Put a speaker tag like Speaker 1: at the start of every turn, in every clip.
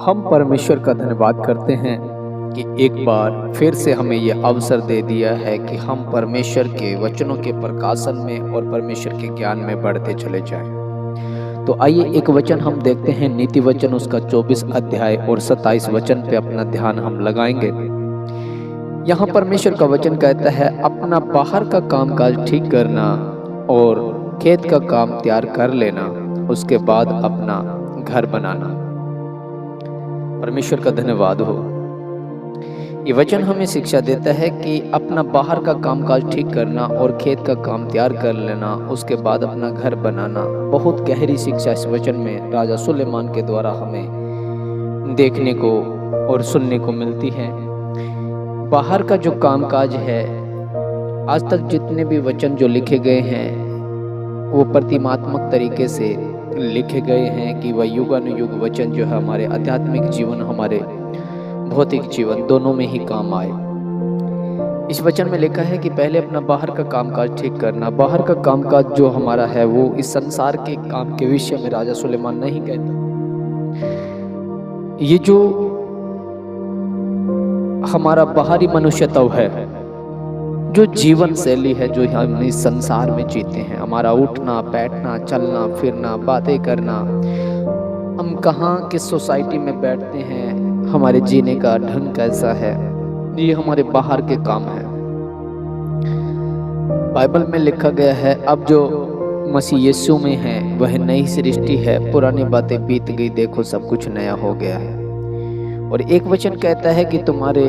Speaker 1: हम परमेश्वर का धन्यवाद करते हैं कि एक बार फिर से हमें ये अवसर दे दिया है कि हम परमेश्वर के वचनों के प्रकाशन में और परमेश्वर के ज्ञान में बढ़ते चले जाएं। तो आइए एक वचन हम देखते हैं, नीति वचन उसका 24 अध्याय और 27 वचन पे अपना ध्यान हम लगाएंगे। यहाँ परमेश्वर का वचन कहता है, अपना बाहर का कामकाज ठीक करना और खेत का काम तैयार कर लेना, उसके बाद अपना घर बनाना। परमेश्वर का धन्यवाद हो। ये वचन हमें शिक्षा देता है कि अपना बाहर का कामकाज ठीक करना और खेत का काम तैयार कर लेना, उसके बाद अपना घर बनाना। बहुत गहरी शिक्षा इस वचन में राजा सुलेमान के द्वारा हमें देखने को और सुनने को मिलती है। बाहर का जो कामकाज है, आज तक जितने भी वचन जो लिखे गए हैं वो प्रतिमात्मक तरीके से लिखे गए हैं कि वह युगानुयुग वचन जो है हमारे आध्यात्मिक जीवन, हमारे भौतिक जीवन दोनों में ही काम आए। इस वचन में लिखा है कि पहले अपना बाहर का कामकाज ठीक करना। बाहर का कामकाज जो हमारा है वो इस संसार के काम के विषय में राजा सुलेमान नहीं कहता। ये जो हमारा बाहरी मनुष्यत्व है, जो जीवन शैली है जो हम इस संसार में जीते हैं, हमारा उठना बैठना चलना फिरना बातें करना, हम कहाँ किस सोसाइटी में बैठते हैं, हमारे जीने का ढंग कैसा है, ये हमारे बाहर के काम है। बाइबल में लिखा गया है, अब जो मसीह यीशु में है वह नई सृष्टि है, पुरानी बातें बीत गई, देखो सब कुछ नया हो गया है। और एक वचन कहता है कि तुम्हारे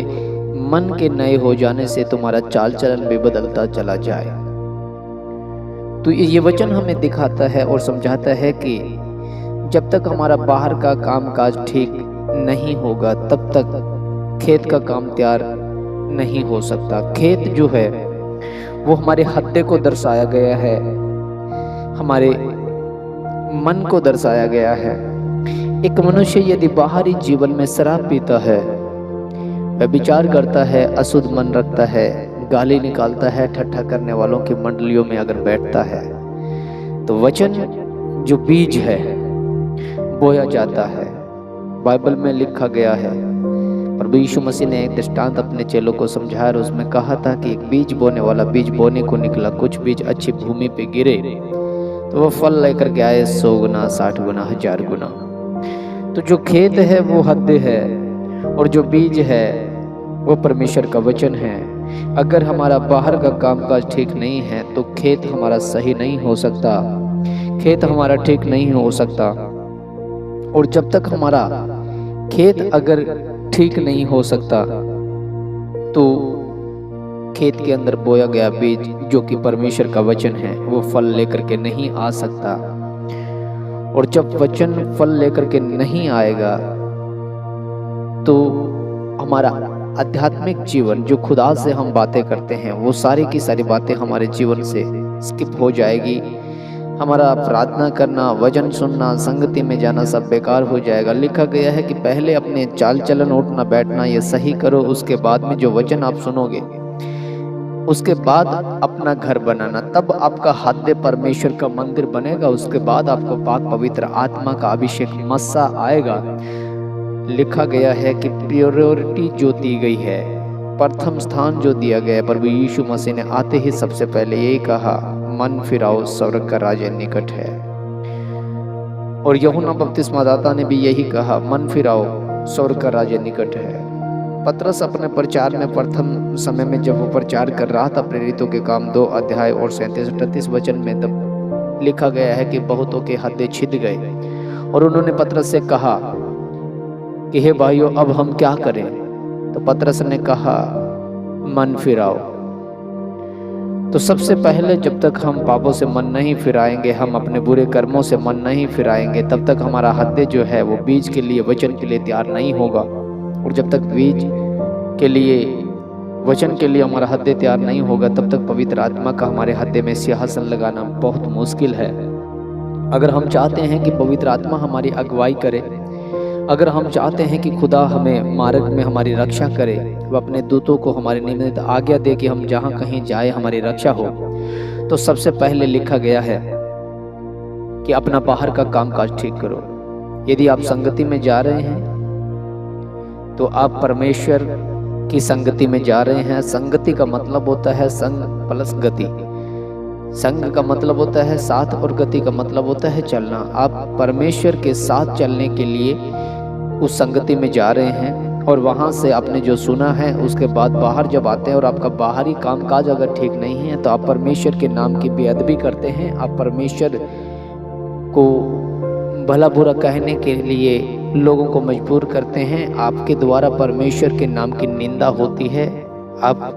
Speaker 1: मन के नए हो जाने से तुम्हारा चाल चलन भी बदलता चला जाए। तो ये वचन हमें दिखाता है और समझाता है कि जब तक हमारा बाहर का कामकाज ठीक नहीं होगा तब तक खेत का काम तैयार नहीं हो सकता। खेत जो है वो हमारे हत्थे को दर्शाया गया है, हमारे मन को दर्शाया गया है। एक मनुष्य यदि बाहरी जीवन में शराब पीता है, व्यभिचार करता है, अशुद्ध मन रखता है, गाली निकालता है, ठट्ठा करने वालों की मंडलियों में अगर बैठता है, तो वचन जो बीज है बोया जाता है। बाइबल में लिखा गया है, प्रभु यीशु मसीह ने एक दृष्टांत अपने चेलों को समझाया और उसमें कहा था कि एक बीज बोने वाला बीज बोने को निकला। कुछ बीज अच्छी भूमि पे गिरे तो वो फल लेकर के आए 100 गुना, 60 गुना, 1000 गुना। तो जो खेत है वो हद्दे है और जो बीज है वो परमेश्वर का वचन है। अगर हमारा बाहर का कामकाज ठीक नहीं है तो खेत हमारा सही नहीं हो सकता, खेत हमारा ठीक नहीं हो सकता। और जब तक हमारा खेत अगर ठीक नहीं हो सकता तो खेत के अंदर बोया गया बीज जो कि परमेश्वर का वचन है वो फल लेकर के नहीं आ सकता। और जब वचन फल लेकर के नहीं आएगा तो हमारा आध्यात्मिक जीवन, जो खुदा से हम बातें करते हैं, वो सारी की सारी बातें हमारे जीवन से स्किप हो जाएगी। हमारा प्रार्थना करना, वचन सुनना, संगति में जाना सब बेकार हो जाएगा। लिखा गया है कि पहले अपने चाल चलन, उठना बैठना ये सही करो, उसके बाद में जो वचन आप सुनोगे उसके बाद अपना घर बनाना, तब आपका हृदय परमेश्वर का मंदिर बनेगा। उसके बाद आपको पाक पवित्र आत्मा का अभिषेक मस्सा आएगा। लिखा गया है कि प्योरिटी जो दी गई है, प्रथम स्थान जो दिया गया है, प्रभु यीशु मसीह ने आते ही सबसे पहले यही कहा, मन फिराओ स्वर्ग का राज्य निकट है। और यूहन्ना बपतिस्मादाता ने भी यही कहा, मन फिराओ स्वर्ग का राज्य निकट है। पतरस अपने प्रचार में प्रथम समय में जब वो प्रचार कर रहा था, प्रेरितों के काम 2 अध्याय और 37-38 वचन में तब लिखा गया है कि बहुतों के हृदय छिद गए और उन्होंने पतरस से कहा कि हे भाइयों, अब हम क्या करें? तो पतरस ने कहा, मन फिराओ। तो सबसे पहले जब तक हम पापों से मन नहीं फिराएंगे, हम अपने बुरे कर्मों से मन नहीं फिराएंगे, तब तक हमारा हृदय जो है वो बीज के लिए, वचन के लिए तैयार नहीं होगा। और जब तक बीज के लिए, वचन के लिए हमारा हृदय तैयार नहीं होगा, तब तक पवित्र आत्मा का हमारे हृदय में सिंहासन लगाना बहुत मुश्किल है। अगर हम चाहते हैं कि पवित्र आत्मा हमारी अगुवाई करे, अगर हम चाहते हैं कि खुदा हमें मार्ग में हमारी रक्षा करे, वह अपने दूतों को हमारे निमित्त आज्ञा दे कि हम जहाँ कहीं जाए हमारी रक्षा हो, तो सबसे पहले लिखा गया है कि अपना बाहर का कामकाज ठीक करो। यदि आप संगति में जा रहे हैं तो आप परमेश्वर की संगति में जा रहे हैं। संगति का मतलब होता है संग प्लस गति। संग का मतलब होता है साथ और गति का मतलब होता है चलना। आप परमेश्वर के साथ चलने के लिए उस संगति में जा रहे हैं और वहाँ से आपने जो सुना है उसके बाद बाहर जब आते हैं और आपका बाहरी कामकाज अगर ठीक नहीं है तो आप परमेश्वर के नाम की बेअदबी करते हैं। आप परमेश्वर को भला बुरा कहने के लिए लोगों को मजबूर करते हैं। आपके द्वारा परमेश्वर के नाम की निंदा होती है। आप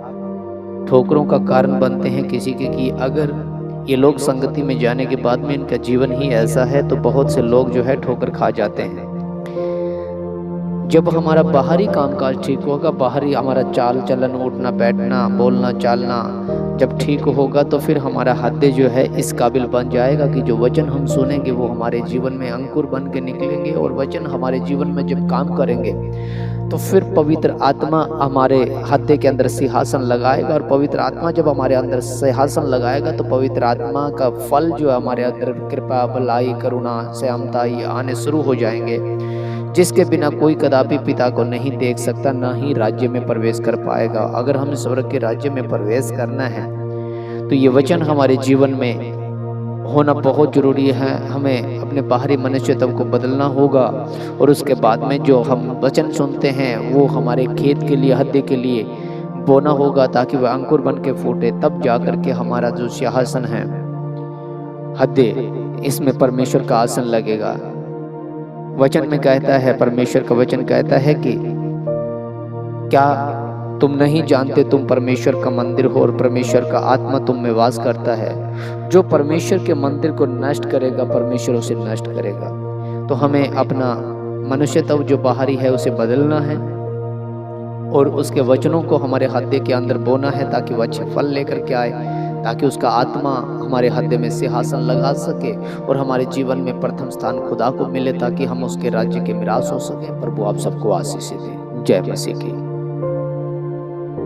Speaker 1: ठोकरों का कारण बनते हैं किसी के कि अगर ये लोग संगति में जाने के बाद में इनका जीवन ही ऐसा है तो बहुत से लोग जो है ठोकर खा जाते हैं। जब हमारा बाहरी कामकाज ठीक होगा, बाहरी हमारा चाल चलन, उठना बैठना, बोलना चालना जब ठीक होगा तो फिर हमारा हृदय जो है इस काबिल बन जाएगा कि जो वचन हम सुनेंगे वो हमारे जीवन में अंकुर बन के निकलेंगे और वचन हमारे जीवन में जब काम करेंगे तो फिर पवित्र आत्मा हमारे हृदय के अंदर सिंहासन लगाएगा। और पवित्र आत्मा जब हमारे अंदर सिंहासन लगाएगा तो पवित्र आत्मा का फल जो हमारे अंदर कृपा, भलाई, करुणा, श्यामता ये आने शुरू हो जाएंगे, जिसके बिना कोई कदापि पिता को नहीं देख सकता, ना ही राज्य में प्रवेश कर पाएगा। अगर हमें स्वर्ग के राज्य में प्रवेश करना है तो ये वचन हमारे जीवन में होना बहुत जरूरी है। हमें अपने बाहरी मनुष्यत्व को बदलना होगा और उसके बाद में जो हम वचन सुनते हैं वो हमारे खेत के लिए, हृदय के लिए बोना होगा ताकि वह अंकुर बन के फूटे। तब जाकर के हमारा जो सिंहासन है हृदय, इसमें परमेश्वर का आसन लगेगा। वचन में कहता है, परमेश्वर का वचन कहता है कि क्या तुम नहीं जानते तुम परमेश्वर का मंदिर हो और परमेश्वर का आत्मा तुम में वास करता है। जो परमेश्वर के मंदिर को नष्ट करेगा परमेश्वर उसे नष्ट करेगा। तो हमें अपना मनुष्यत्व जो बाहरी है उसे बदलना है और उसके वचनों को हमारे हृदय के अंदर बोना है ताकि वह अच्छे फल लेकर के आए, ताकि उसका आत्मा हमारे हृदय में सिंहासन लगा सके और हमारे जीवन में प्रथम स्थान खुदा को मिले ताकि हम उसके राज्य के मिरास हो सके। प्रभु आप सबको आशीष दें। जय मसीह की।